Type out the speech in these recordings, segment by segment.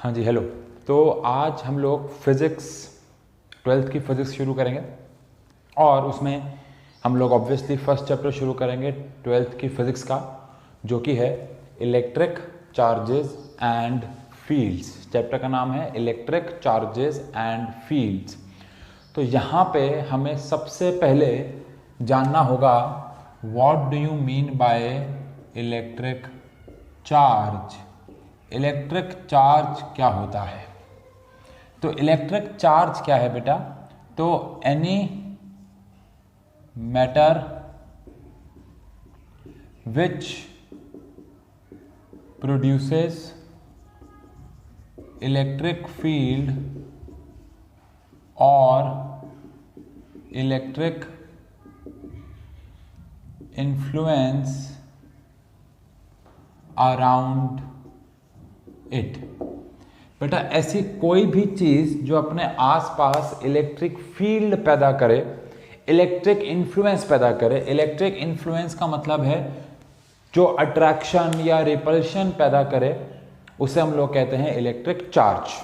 हाँ जी, हेलो। तो आज हम लोग फिज़िक्स 12th की फ़िज़िक्स शुरू करेंगे और उसमें हम लोग ऑब्वियसली फर्स्ट चैप्टर शुरू करेंगे 12th की फ़िज़िक्स का, जो कि है electric charges and fields. Chapter का नाम है इलेक्ट्रिक चार्जेस एंड फील्ड्स। तो यहाँ पे हमें सबसे पहले जानना होगा what do you mean by electric charge. Electric charge क्या होता है? तो इलेक्ट्रिक चार्ज क्या है बेटा? तो any matter which produces electric field और इलेक्ट्रिक इन्फ्लुएंस अराउंड इट। बेटा ऐसी कोई भी चीज़ जो अपने आसपास इलेक्ट्रिक फील्ड पैदा करे, इलेक्ट्रिक इन्फ्लुएंस पैदा करे। इलेक्ट्रिक इन्फ्लुएंस का मतलब है जो अट्रैक्शन या रिपल्शन पैदा करे, उसे हम लोग कहते हैं इलेक्ट्रिक चार्ज।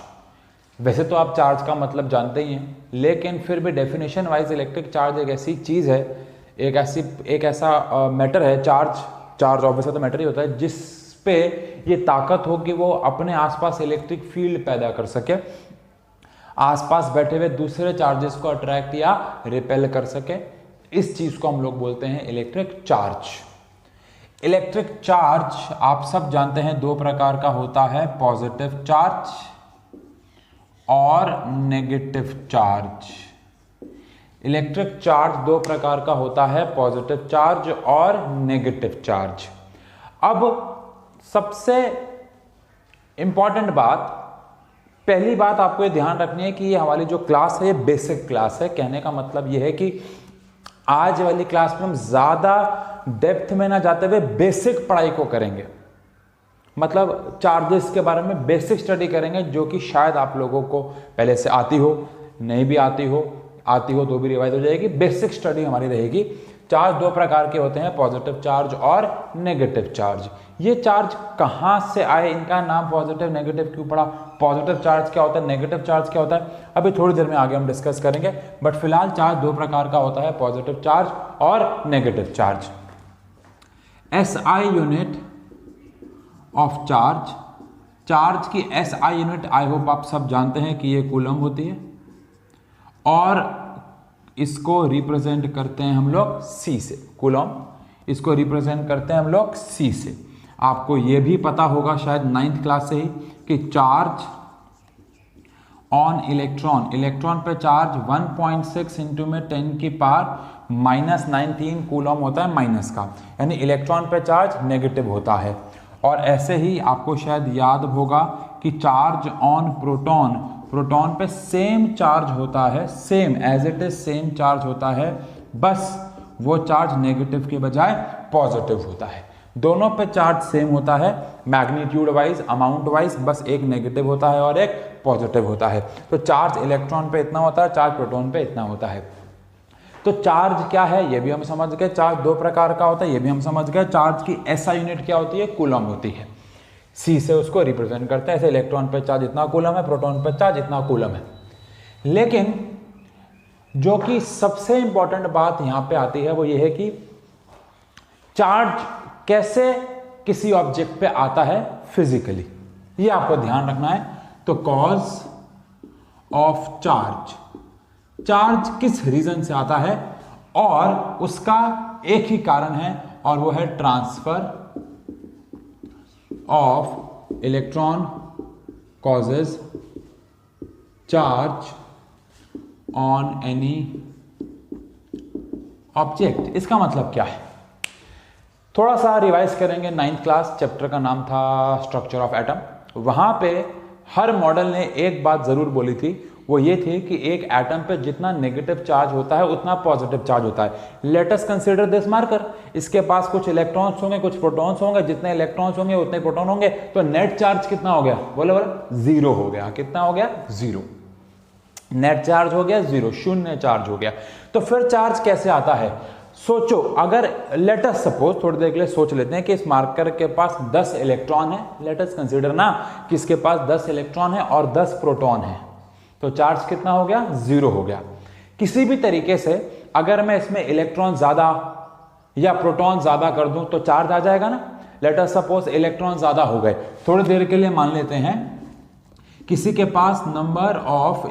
वैसे तो आप चार्ज का मतलब जानते ही हैं, लेकिन फिर भी डेफिनेशन वाइज इलेक्ट्रिक चार्ज एक ऐसी चीज़ है, एक ऐसा मैटर है। चार्ज ऑब्वियसली तो मैटर ही होता है जिस पे ये ताकत हो कि वो अपने आसपास इलेक्ट्रिक फील्ड पैदा कर सके, आसपास बैठे हुए दूसरे चार्जेस को अट्रैक्ट या रिपेल कर सके। इस चीज को हम लोग बोलते हैं इलेक्ट्रिक चार्ज। इलेक्ट्रिक चार्ज आप सब जानते हैं दो प्रकार का होता है, पॉजिटिव चार्ज और नेगेटिव चार्ज। इलेक्ट्रिक चार्ज दो प्रकार का होता है, पॉजिटिव चार्ज और नेगेटिव चार्ज। अब सबसे इंपॉर्टेंट बात, पहली बात आपको ये ध्यान रखनी है कि ये हमारी जो क्लास है ये बेसिक क्लास है। कहने का मतलब ये है कि आज वाली क्लास में हम ज़्यादा डेप्थ में ना जाते हुए बेसिक पढ़ाई को करेंगे। मतलब चार्जेस के बारे में बेसिक स्टडी करेंगे, जो कि शायद आप लोगों को पहले से आती हो, नहीं भी आती हो तो भी रिवाइज हो जाएगी। बेसिक स्टडी हमारी रहेगी। चार्ज दो प्रकार के होते हैं, पॉजिटिव चार्ज और नेगेटिव चार्ज। ये चार्ज कहाँ से आए, इनका नाम पॉजिटिव नेगेटिव क्यों पड़ा, पॉजिटिव चार्ज क्या होता है, नेगेटिव चार्ज क्या होता है, अभी थोड़ी देर में आगे हम डिस्कस करेंगे। बट फिलहाल चार्ज दो प्रकार का होता है, पॉजिटिव चार्ज और negative charge. SI unit of charge, charge की SI यूनिट आई होप आप सब जानते हैं कि ये कूलम होती है, और इसको रिप्रेजेंट करते हैं हम लोग C से। कूलम इसको रिप्रेजेंट करते हैं हम लोग C से। आपको ये भी पता होगा शायद 9th क्लास से ही कि चार्ज ऑन इलेक्ट्रॉन, इलेक्ट्रॉन पे चार्ज 1.6 इंटू में 10 की पावर -19 कूलम होता है माइनस का, यानी इलेक्ट्रॉन पे चार्ज नेगेटिव होता है। और ऐसे ही आपको शायद याद होगा कि चार्ज ऑन प्रोटॉन, प्रोटॉन पे सेम चार्ज होता है, same as it is same charge होता है, बस वो चार्ज नेगेटिव के बजाय पॉजिटिव होता है। दोनों पे चार्ज सेम होता है, मैग्नीट्यूड वाइज, अमाउंट वाइज, बस एक नेगेटिव होता है और एक पॉजिटिव होता है। तो चार्ज इलेक्ट्रॉन पे इतना होता है, चार्ज प्रोटॉन पे इतना होता है। तो चार्ज क्या है ये भी हम समझ गए, चार्ज दो प्रकार का होता है ये भी हम समझ गए। चार्ज की SI यूनिट क्या होती है, कूलम होती है। C से उसको रिप्रेजेंट करते हैं, ऐसे इलेक्ट्रॉन पे चार्ज इतना कूलम है, प्रोटॉन पे चार्ज इतना कूलम है। लेकिन जो कि सबसे इंपॉर्टेंट बात यहां पे आती है वो ये है कि चार्ज कैसे किसी ऑब्जेक्ट पे आता है फिजिकली, ये आपको ध्यान रखना है। तो कॉज ऑफ चार्ज, चार्ज किस रीजन से आता है, और उसका एक ही कारण है और वो है transfer of electron causes charge on any object. इसका मतलब क्या है, थोड़ा सा रिवाइज करेंगे। 9th क्लास, चैप्टर का नाम था स्ट्रक्चर ऑफ एटम। वहां पे हर मॉडल ने एक बात जरूर बोली थी, वो ये थी कि एक एटम पे जितना नेगेटिव चार्ज होता है उतना पॉजिटिव चार्ज होता है। Let us consider this marker, इसके पास कुछ इलेक्ट्रॉन्स होंगे, कुछ प्रोटॉन्स होंगे, जितने इलेक्ट्रॉन्स होंगे उतने प्रोटॉन होंगे, तो नेट चार्ज कितना हो गया, बोलो बोलो, 0 हो गया। कितना हो गया, 0। नेट चार्ज हो गया 0, शून्य चार्ज हो गया। तो फिर चार्ज कैसे आता है, सोचो, अगर लेट अस सपोज, थोड़ी देर के लिए सोच लेते हैं कि इस मार्कर के पास 10 इलेक्ट्रॉन है। लेट अस कंसीडर ना कि इसके पास 10 इलेक्ट्रॉन है और 10 प्रोटॉन है, तो चार्ज कितना हो गया? 0 हो गया। किसी भी तरीके से अगर मैं इसमें इलेक्ट्रॉन ज्यादा या प्रोटॉन ज्यादा कर दूं तो चार्ज आ जाएगा ना। लेट अस सपोज इलेक्ट्रॉन ज्यादा हो गए, थोड़ी देर के लिए मान लेते हैं किसी के पास नंबर ऑफ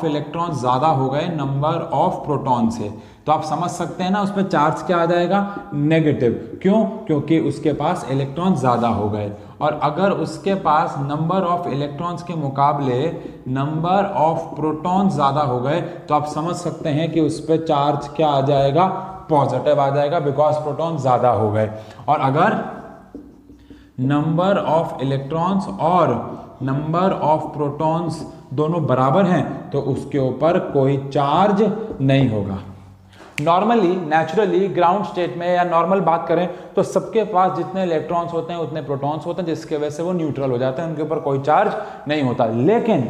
इलेक्ट्रॉन्स ज्यादा हो गए नंबर ऑफ प्रोटॉन से, तो आप समझ सकते हैं ना उस पर चार्ज क्या आ जाएगा? नेगेटिव। क्यों? क्योंकि उसके पास इलेक्ट्रॉन ज्यादा हो गए। और अगर उसके पास नंबर ऑफ इलेक्ट्रॉन्स के मुकाबले नंबर ऑफ प्रोटॉन ज्यादा हो गए, तो आप समझ सकते हैं कि उस पर चार्ज क्या आ जाएगा? पॉजिटिव आ जाएगा, बिकॉज प्रोटॉन ज्यादा हो गए। और अगर नंबर ऑफ इलेक्ट्रॉन्स और नंबर ऑफ प्रोटॉन्स दोनों बराबर हैं तो उसके ऊपर कोई चार्ज नहीं होगा। नॉर्मली, नेचुरली ग्राउंड स्टेट में या नॉर्मल बात करें तो सबके पास जितने इलेक्ट्रॉन्स होते हैं उतने प्रोटॉन्स होते हैं, जिसकी वजह से वो न्यूट्रल हो जाते हैं, उनके ऊपर कोई चार्ज नहीं होता। लेकिन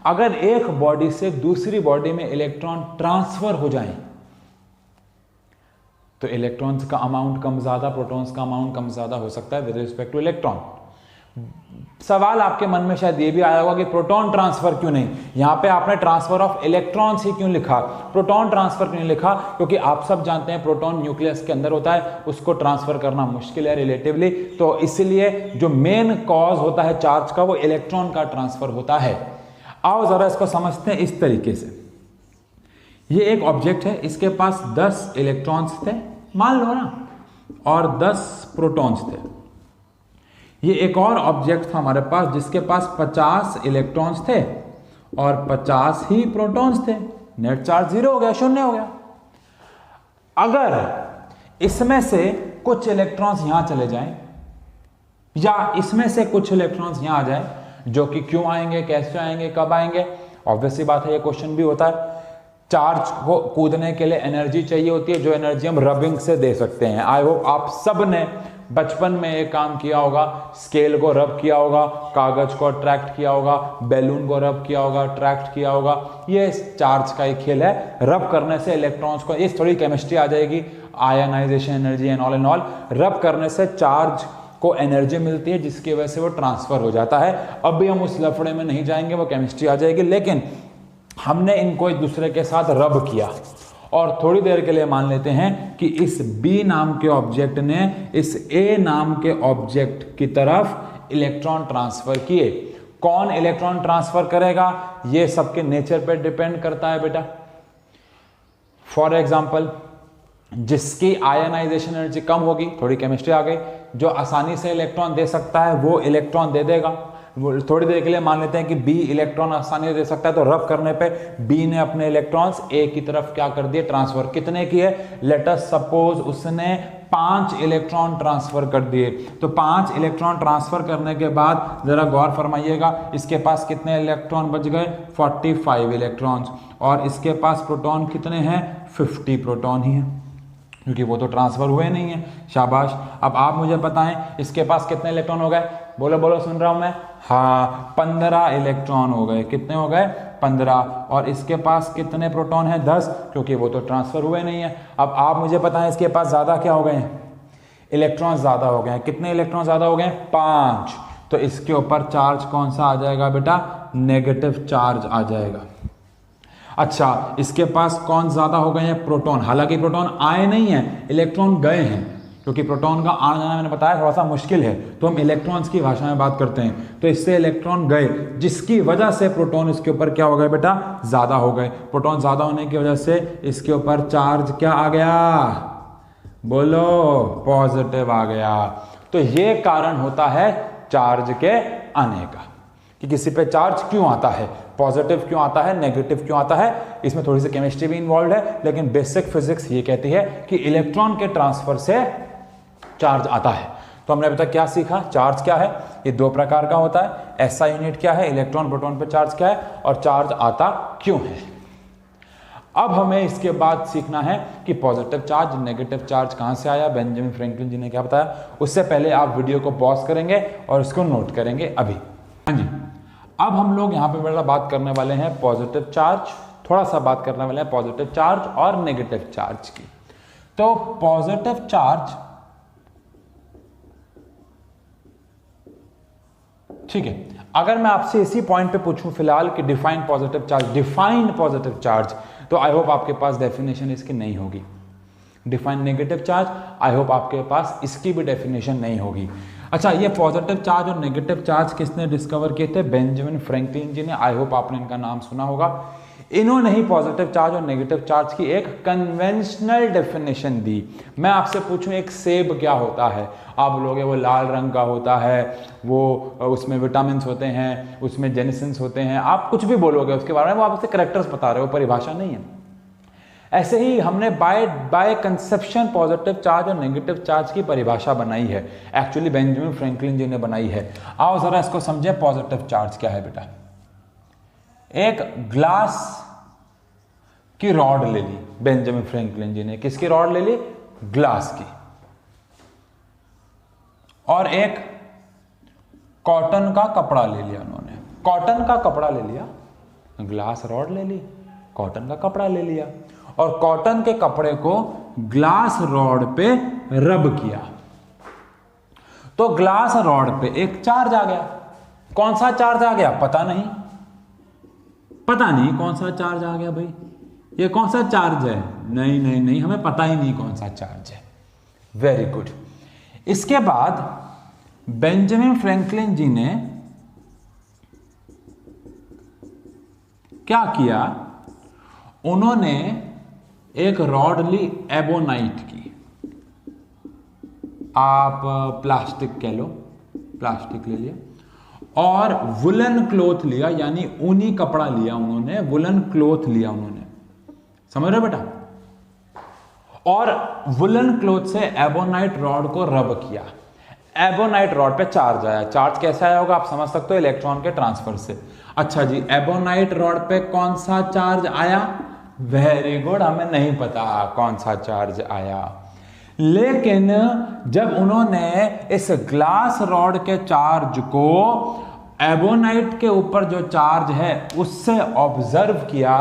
अगर एक बॉडी से दूसरी बॉडी में इलेक्ट्रॉन ट्रांसफर हो जाए तो इलेक्ट्रॉन्स का अमाउंट कम ज्यादा, प्रोटॉन्स का अमाउंट कम ज्यादा हो सकता है विद रिस्पेक्ट टू इलेक्ट्रॉन। सवाल आपके मन में शायद ये भी आया होगा कि प्रोटॉन ट्रांसफर क्यों नहीं, यहां पे आपने ट्रांसफर ऑफ इलेक्ट्रॉन्स ही क्यों लिखा, प्रोटॉन ट्रांसफर क्यों नहीं लिखा? क्योंकि आप सब जानते हैं प्रोटॉन न्यूक्लियस के अंदर होता है, उसको ट्रांसफर करना मुश्किल है रिलेटिवली, तो इसलिए जो मेन कॉज होता है चार्ज का वो इलेक्ट्रॉन का ट्रांसफर होता है। आओ जरा इसको समझते हैं इस तरीके से। ये एक ऑब्जेक्ट है, इसके पास 10 इलेक्ट्रॉन्स थे मान लो ना, और 10 प्रोटॉन्स थे। ये एक और ऑब्जेक्ट था हमारे पास जिसके पास 50 इलेक्ट्रॉन्स थे और 50 ही प्रोटॉन्स थे। नेट चार्ज 0 हो गया, 0 हो गया। अगर इसमें से कुछ इलेक्ट्रॉन्स यहां चले जाएं या इसमें से कुछ इलेक्ट्रॉन्स यहां आ जाएं, जो कि क्यों आएंगे, कैसे आएंगे, कब आएंगे, ऑब्वियसली बात है, ये क्वेश्चन भी होता है। चार्ज को कूदने के लिए एनर्जी चाहिए होती है, जो एनर्जी हम रबिंग से दे सकते हैं। आई होप आप सब ने बचपन में एक काम किया होगा, स्केल को रब किया होगा, कागज को अट्रैक्ट किया होगा, बैलून को रब किया होगा, अट्रैक्ट किया होगा। ये चार्ज का एक खेल है। रब करने से इलेक्ट्रॉन्स को, इस थोड़ी केमिस्ट्री आ जाएगी, आयनाइजेशन एनर्जी एंड ऑल रब करने से चार्ज को एनर्जी मिलती है जिसकी वजह से वो ट्रांसफर हो जाता है। अब भी हम उस लफड़े में नहीं जाएंगे, वो केमिस्ट्री आ जाएगी, लेकिन हमने इनको एक दूसरे के साथ रब किया और थोड़ी देर के लिए मान लेते हैं कि इस B नाम के ऑब्जेक्ट ने इस A नाम के ऑब्जेक्ट की तरफ इलेक्ट्रॉन ट्रांसफर किए। कौन इलेक्ट्रॉन ट्रांसफर करेगा ये सबके नेचर पर डिपेंड करता है बेटा। फॉर एग्जाम्पल, जिसकी आयनाइजेशन एनर्जी कम होगी, थोड़ी केमिस्ट्री आ गई, जो आसानी से इलेक्ट्रॉन दे सकता है वो इलेक्ट्रॉन दे देगा। थोड़ी देर के लिए मान लेते हैं कि B इलेक्ट्रॉन आसानी से दे सकता है, तो रब करने पे B ने अपने इलेक्ट्रॉन्स A की तरफ क्या कर दिए, ट्रांसफर। कितने किए? लेट अस सपोज उसने 5 इलेक्ट्रॉन ट्रांसफर कर दिए। तो 5 इलेक्ट्रॉन ट्रांसफर करने के बाद जरा गौर फरमाइएगा, इसके पास कितने इलेक्ट्रॉन बच गए? 45 इलेक्ट्रॉन्स। और इसके पास प्रोटॉन कितने हैं? 50 प्रोटॉन ही हैं, क्योंकि वो तो ट्रांसफर हुए नहीं है। शाबाश। अब आप मुझे बताएं इसके पास कितने इलेक्ट्रॉन हो गए? बोलो बोलो, सुन रहा हूं मैं। हाँ, 15 इलेक्ट्रॉन हो गए। कितने हो गए? 15। और इसके पास कितने प्रोटॉन है? 10, क्योंकि वो तो ट्रांसफर हुए नहीं है। अब आप मुझे बताएं इसके पास ज्यादा क्या हो गए हैं? इलेक्ट्रॉन ज्यादा हो गए हैं। कितने इलेक्ट्रॉन ज्यादा हो गए? 5। तो इसके ऊपर चार्ज कौन सा आ जाएगा बेटा? नेगेटिव चार्ज आ जाएगा। अच्छा, इसके पास कौन ज्यादा हो गए हैं? प्रोटॉन। हालांकि प्रोटॉन आए नहीं है, इलेक्ट्रॉन गए हैं, क्योंकि प्रोटॉन का आना जाना मैंने बताया थोड़ा सा मुश्किल है, तो हम इलेक्ट्रॉन्स की भाषा में बात करते हैं। तो इससे इलेक्ट्रॉन गए, जिसकी वजह से प्रोटॉन इसके ऊपर क्या हो गए बेटा? ज्यादा हो गए। प्रोटॉन ज्यादा होने की वजह से इसके ऊपर चार्ज क्या आ गया? बोलो, पॉजिटिव आ गया। तो ये कारण होता है चार्ज के आने का, कि किसी पे चार्ज क्यों आता है, पॉजिटिव क्यों आता है, नेगेटिव क्यों आता है। इसमें थोड़ी सी केमिस्ट्री भी इन्वॉल्व है, लेकिन बेसिक फिजिक्स ये कहती है कि इलेक्ट्रॉन के ट्रांसफर से चार्ज आता है। तो हमने अभी तक क्या सीखा? चार्ज क्या है, ये 2 प्रकार का होता है। SI यूनिट क्या है, इलेक्ट्रॉन प्रोटॉन पे चार्ज क्या है, और चार्ज आता क्यों है। अब हमें इसके बाद सीखना है कि पॉजिटिव चार्ज, नेगेटिव चार्ज कहां से आया, बेंजामिन फ्रैंकलिन जी ने क्या बताया। उससे पहले आप वीडियो को पॉज करेंगे और इसको नोट करेंगे अभी। हाँ जी, अब हम लोग यहाँ पे बेटा बात करने वाले हैं पॉजिटिव चार्ज थोड़ा सा बात करने वाले हैं पॉजिटिव चार्ज और नेगेटिव चार्ज की। तो पॉजिटिव चार्ज, ठीक है, अगर मैं आपसे इसी पॉइंट पे पूछूं फिलहाल कि define positive charge, define positive charge, तो आई होप आपके पास डेफिनेशन इसकी नहीं होगी। Define negative charge, I hope आपके पास इसकी भी डेफिनेशन नहीं होगी। अच्छा, ये पॉजिटिव चार्ज और नेगेटिव चार्ज किसने डिस्कवर किए थे? बेंजामिन फ्रैंकलिन जी ने। आई होप आपने इनका नाम सुना होगा। इन्होंने ही पॉजिटिव चार्ज और नेगेटिव चार्ज की एक कन्वेंशनल डेफिनेशन दी। मैं आपसे पूछूं एक सेब क्या होता है, आप बोलोगे वो लाल रंग का होता है, वो उसमें विटामिन होते हैं, उसमें जेनिसिन्स होते हैं, आप कुछ भी बोलोगे उसके बारे में, वो आप उससे करेक्टर्स बता रहे हो, परिभाषा नहीं है। ऐसे ही हमने बाय कंसेप्शन पॉजिटिव चार्ज और नेगेटिव चार्ज की परिभाषा बनाई है, एक्चुअली बेंजामिन फ्रैंकलिन जी ने बनाई है। आओ जरा इसको समझे, पॉजिटिव चार्ज क्या है बेटा। एक ग्लास की रॉड ले ली बेंजामिन फ्रैंकलिन जी ने, किसकी रॉड ले ली? ग्लास की। और एक कॉटन का कपड़ा ले लिया उन्होंने, कॉटन का कपड़ा ले लिया, ग्लास रॉड ले ली, कॉटन का कपड़ा ले लिया, और कॉटन के कपड़े को ग्लास रॉड पे रब किया, तो ग्लास रॉड पे एक चार्ज आ गया। कौन सा चार्ज आ गया? पता नहीं, पता नहीं कौन सा चार्ज आ गया भाई, ये कौन सा चार्ज है? नहीं नहीं नहीं, हमें पता ही नहीं कौन सा चार्ज है। Very good. इसके बाद बेंजामिन फ्रैंकलिन जी ने क्या किया? उन्होंने एक रॉड ली एबोनाइट की, आप प्लास्टिक कह लो, प्लास्टिक ले लिया, और वुलन क्लॉथ लिया, यानी ऊनी कपड़ा लिया उन्होंने, वुलन क्लॉथ लिया उन्होंने, समझ रहे हो बेटा? और वुलन क्लॉथ से एबोनाइट रॉड को रब किया। एबोनाइट रॉड पे चार्ज आया। चार्ज कैसा आया होगा आप समझ सकते हो, इलेक्ट्रॉन के ट्रांसफर से। अच्छा जी, एबोनाइट रॉड पे कौन सा चार्ज आया? वेरी गुड, हमें नहीं पता कौन सा चार्ज आया, लेकिन जब उन्होंने इस ग्लास रॉड के चार्ज को एबोनाइट के ऊपर जो चार्ज है उससे ऑब्जर्व किया,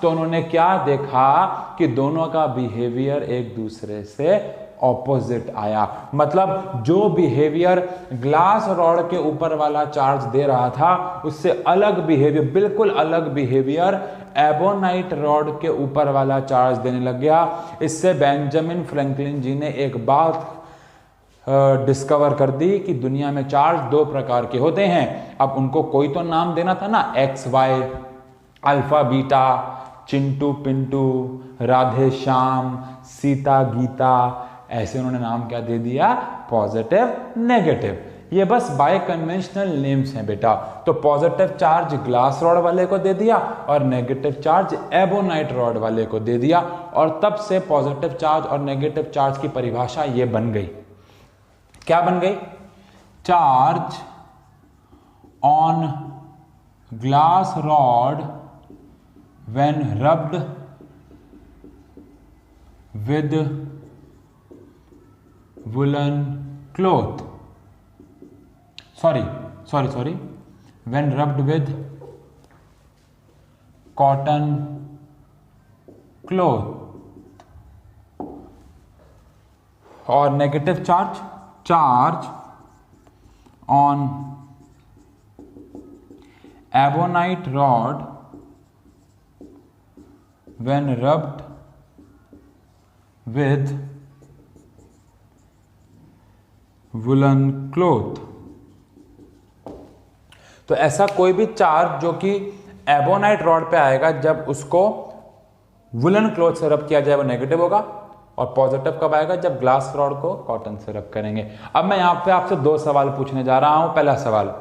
तो उन्होंने क्या देखा कि दोनों का बिहेवियर एक दूसरे से ऑपोजिट आया। मतलब जो बिहेवियर ग्लास रॉड के ऊपर वाला चार्ज दे रहा था, उससे अलग बिहेवियर, बिल्कुल अलग बिहेवियर एबोनाइट रॉड के ऊपर वाला चार्ज देने लग गया। इससे बेंजामिन फ्रैंकलिन जी ने एक बात डिस्कवर कर दी कि दुनिया में चार्ज दो प्रकार के होते हैं। अब उनको कोई तो नाम देना था ना, X Y, alpha beta, Chintu Pintu, Radhe Shyam, Sita Gita, ऐसे उन्होंने नाम क्या दे दिया? Positive negative. ये बस बाय कन्वेंशनल नेम्स हैं बेटा। तो पॉजिटिव चार्ज ग्लास रॉड वाले को दे दिया और नेगेटिव चार्ज एबोनाइट रॉड वाले को दे दिया, और तब से पॉजिटिव चार्ज और नेगेटिव चार्ज की परिभाषा ये बन गई। क्या बन गई? Charge on glass rod when rubbed with woolen cloth, sorry, when rubbed with cotton cloth. और negative charge on ebonite rod when rubbed with woollen cloth. तो ऐसा कोई भी चार्ज जो कि एबोनाइट रॉड पे आएगा, जब उसको वुलन क्लॉथ से रब किया जाए वो नेगेटिव होगा, और पॉजिटिव कब आएगा? जब ग्लास रॉड को कॉटन से रब करेंगे। अब मैं यहाँ पे आपसे दो सवाल पूछने जा रहा हूं। पहला सवाल,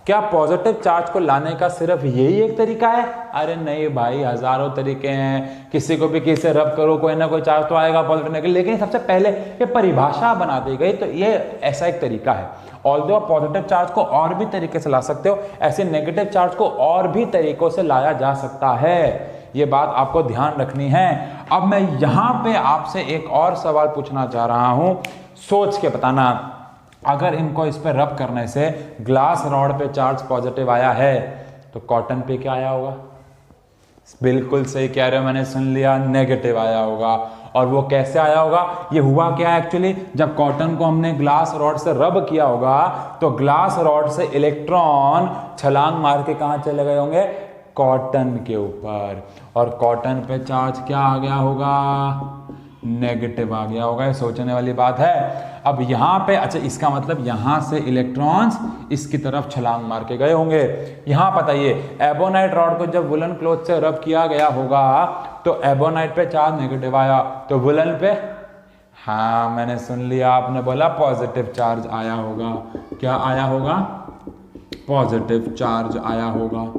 क्या पॉजिटिव चार्ज को लाने का सिर्फ यही एक तरीका है? अरे नहीं भाई, हजारों तरीके हैं। किसी को भी किसी से रब करो, कोई ना कोई चार्ज तो आएगा पॉजिटिव नेगेटिव, लेकिन सबसे पहले ये परिभाषा बना दी गई, तो ये ऐसा एक तरीका है। ऑल्दो आप पॉजिटिव चार्ज को और भी तरीके से ला सकते हो, ऐसे नेगेटिव चार्ज को और भी तरीकों से लाया जा सकता है। ये बात आपको ध्यान रखनी है। अब मैं यहां पे आपसे एक और सवाल पूछना चाह रहा हूं, सोच के बताना। अगर इनको इस पे रब करने से ग्लास रॉड पे चार्ज पॉजिटिव आया है, तो कॉटन पे क्या आया होगा? बिल्कुल सही कह रहे हो, मैंने सुन लिया, नेगेटिव आया होगा। और वो कैसे आया होगा? ये हुआ क्या एक्चुअली, जब कॉटन को हमने ग्लास रॉड से रब किया होगा तो ग्लास रॉड से इलेक्ट्रॉन छलांग मार के कहां चले गए होंगे? कॉटन के ऊपर। और कॉटन पे चार्ज क्या आ गया होगा? नेगेटिव आ गया होगा। ये सोचने वाली बात है। अब यहाँ पे अच्छा, इसका मतलब यहाँ से इलेक्ट्रॉन्स इसकी तरफ छलांग मार के गए होंगे। यहाँ बताइए, एबोनाइट रॉड को जब वुलन क्लॉथ से रब किया गया होगा तो एबोनाइट पे चार्ज नेगेटिव आया, तो वुलन पे, हाँ मैंने सुन लिया, आपने बोला पॉजिटिव चार्ज आया होगा। क्या आया होगा? पॉजिटिव चार्ज आया होगा।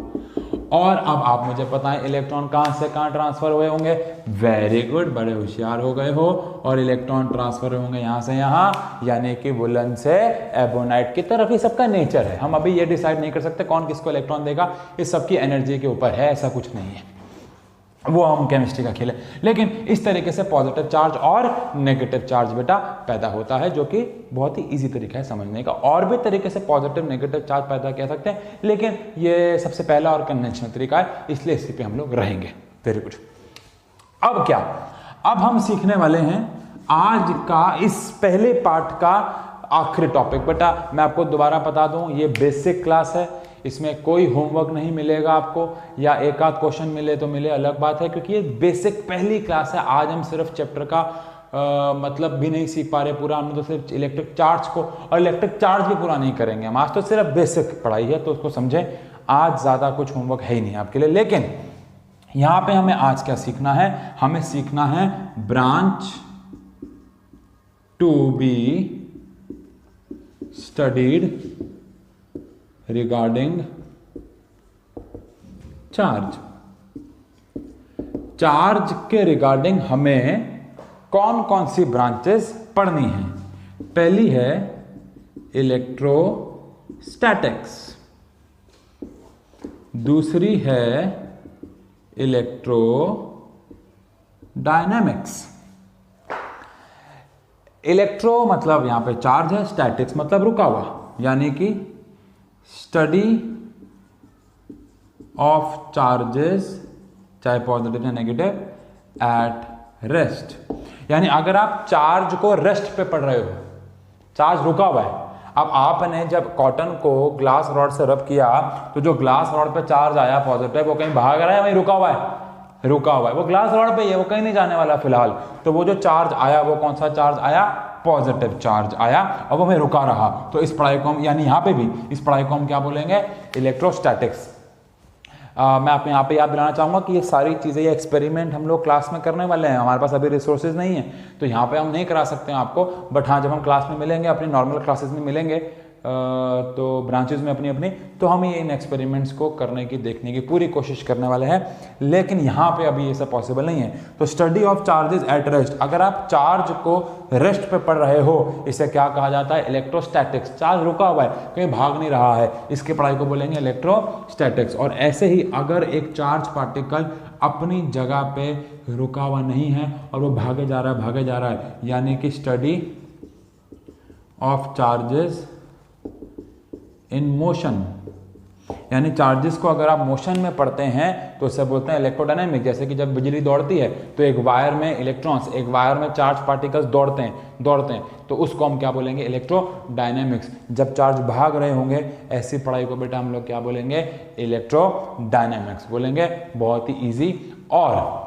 और अब आप मुझे बताएं इलेक्ट्रॉन कहां से कहां ट्रांसफर हुए होंगे? वेरी गुड, बड़े होशियार हो गए हो। और इलेक्ट्रॉन ट्रांसफर होंगे यहां से यहां, यानी कि वुलन से एबोनाइट की तरफ। ये सबका नेचर है, हम अभी ये डिसाइड नहीं कर सकते कौन किसको इलेक्ट्रॉन देगा, ये सबकी एनर्जी के ऊपर है, ऐसा कुछ नहीं है, वो हम केमिस्ट्री का खेल है। लेकिन इस तरीके से पॉजिटिव चार्ज और नेगेटिव चार्ज बेटा पैदा होता है, जो कि बहुत ही इजी तरीका है समझने का। और भी तरीके से पॉजिटिव नेगेटिव चार्ज पैदा कर सकते हैं, लेकिन ये सबसे पहला और कन्वेंशनल तरीका है, इसलिए इसी पे हम लोग रहेंगे। Very good. अब क्या, अब हम सीखने वाले हैं आज का इस पहले पार्ट का आखिरी टॉपिक। बेटा मैं आपको दोबारा बता दूं, ये बेसिक क्लास है, इसमें कोई होमवर्क नहीं मिलेगा आपको, या एक आध क्वेश्चन मिले तो मिले, अलग बात है, क्योंकि ये बेसिक पहली क्लास है। आज हम सिर्फ चैप्टर का मतलब भी नहीं सीख पा रहे पूरा, हमने तो सिर्फ इलेक्ट्रिक चार्ज को और इलेक्ट्रिक चार्ज भी पूरा नहीं करेंगे हम आज, तो सिर्फ बेसिक पढ़ाई है, तो उसको समझें। आज ज़्यादा कुछ होमवर्क है ही नहीं आपके लिए। लेकिन यहाँ पे हमें आज क्या सीखना है? हमें सीखना है branch to be studied regarding charge. Charge के रिगार्डिंग हमें कौन कौन सी ब्रांचेस पढ़नी है? पहली है इलेक्ट्रोस्टैटिक्स, दूसरी है इलेक्ट्रोडायनेमिक्स। इलेक्ट्रो मतलब यहां पे चार्ज है, स्टैटिक्स मतलब रुका हुआ, यानी कि स्टडी ऑफ चार्जेस, चाहे पॉजिटिव या नेगेटिव, एट रेस्ट। यानी अगर आप चार्ज को रेस्ट पे पढ़ रहे हो, चार्ज रुका हुआ है। अब आपने जब कॉटन को ग्लास रॉड से रब किया तो जो ग्लास रॉड पे चार्ज आया पॉजिटिव, वो कहीं भाग रहा है, वहीं रुका हुआ है? रुका हुआ है, वो ग्लास रॉड पे ही है, वो कहीं नहीं जाने वाला फिलहाल। तो वो जो चार्ज आया, वो कौन सा चार्ज आया? पॉजिटिव चार्ज आया, और वो हमें रुका रहा। तो इस पढ़ाई को हम, यानी यहाँ पे भी इस पढ़ाई को हम क्या बोलेंगे? इलेक्ट्रोस्टैटिक्स। मैं आप यहाँ पे याद दिलाना चाहूँगा कि ये सारी चीज़ें, ये एक्सपेरिमेंट हम लोग क्लास में करने वाले हैं, हमारे पास अभी रिसोर्सेज नहीं है, तो यहाँ पे हम नहीं करा सकते हैं आपको। बट हाँ, जब हम क्लास में मिलेंगे, अपनी नॉर्मल क्लासेस में मिलेंगे, तो ब्रांचेज में अपनी अपनी, तो हम ये इन एक्सपेरिमेंट्स को करने की, देखने की पूरी कोशिश करने वाले हैं। लेकिन यहाँ पे अभी ये सब पॉसिबल नहीं है। तो study of charges at rest, अगर आप चार्ज को रेस्ट पे पढ़ रहे हो, इसे क्या कहा जाता है? इलेक्ट्रोस्टैटिक्स। चार्ज रुका हुआ है, कहीं भाग नहीं रहा है, इसकी पढ़ाई को बोलेंगे इलेक्ट्रोस्टैटिक्स। और ऐसे ही अगर एक चार्ज पार्टिकल अपनी जगह पे रुका हुआ नहीं है और वो भागे जा रहा है, यानी कि study of charges in motion, यानी चार्जेस को अगर आप मोशन में पढ़ते हैं तो उसे बोलते हैं इलेक्ट्रोडायनेमिक। जैसे कि जब बिजली दौड़ती है तो एक वायर में इलेक्ट्रॉन्स, एक वायर में चार्ज पार्टिकल्स दौड़ते हैं, तो उसको हम क्या बोलेंगे? इलेक्ट्रोडायनेमिक्स। जब चार्ज भाग रहे होंगे, ऐसी पढ़ाई को बेटा हम लोग क्या बोलेंगे? इलेक्ट्रोडायनेमिक्स बोलेंगे। बहुत ही ईजी। और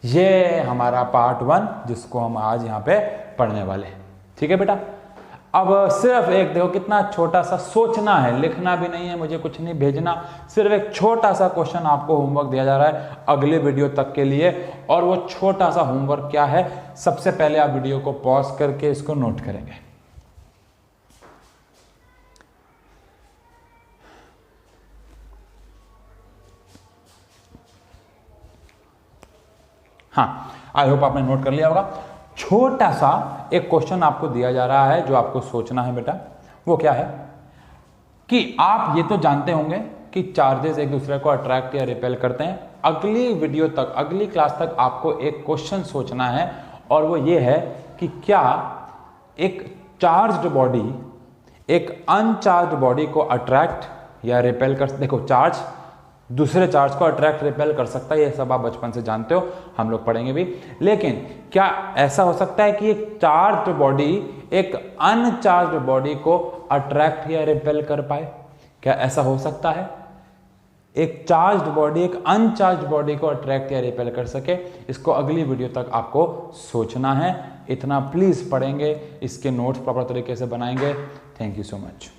ये हमारा पार्ट 1 जिसको हम आज यहाँ पे पढ़ने वाले हैं। ठीक है बेटा, अब सिर्फ एक देखो कितना छोटा सा सोचना है, लिखना भी नहीं है, मुझे कुछ नहीं भेजना, सिर्फ एक छोटा सा क्वेश्चन आपको होमवर्क दिया जा रहा है अगले वीडियो तक के लिए। और वो छोटा सा होमवर्क क्या है? सबसे पहले आप वीडियो को पॉज करके इसको नोट करेंगे। हाँ, आई होप आपने नोट कर लिया होगा। छोटा सा एक क्वेश्चन आपको दिया जा रहा है जो आपको सोचना है बेटा। वो क्या है कि आप ये तो जानते होंगे कि चार्जेस एक दूसरे को अट्रैक्ट या रिपेल करते हैं। अगली वीडियो तक, अगली क्लास तक आपको एक क्वेश्चन सोचना है, और वो ये है कि क्या एक चार्ज्ड बॉडी एक अनचार्ज्ड बॉडी को अट्रैक्ट या रिपेल कर। देखो चार्ज दूसरे चार्ज को अट्रैक्ट रिपेल कर सकता है, ये सब आप बचपन से जानते हो, हम लोग पढ़ेंगे भी। लेकिन क्या ऐसा हो सकता है कि एक चार्ज बॉडी एक अनचार्ज बॉडी को अट्रैक्ट या रिपेल कर पाए? क्या ऐसा हो सकता है? एक चार्ज्ड बॉडी एक अनचार्ज्ड बॉडी को अट्रैक्ट या रिपेल कर सके? इसको अगली वीडियो तक आपको सोचना है। इतना प्लीज पढ़ेंगे, इसके नोट्स प्रॉपर तरीके से बनाएंगे। Thank you so much.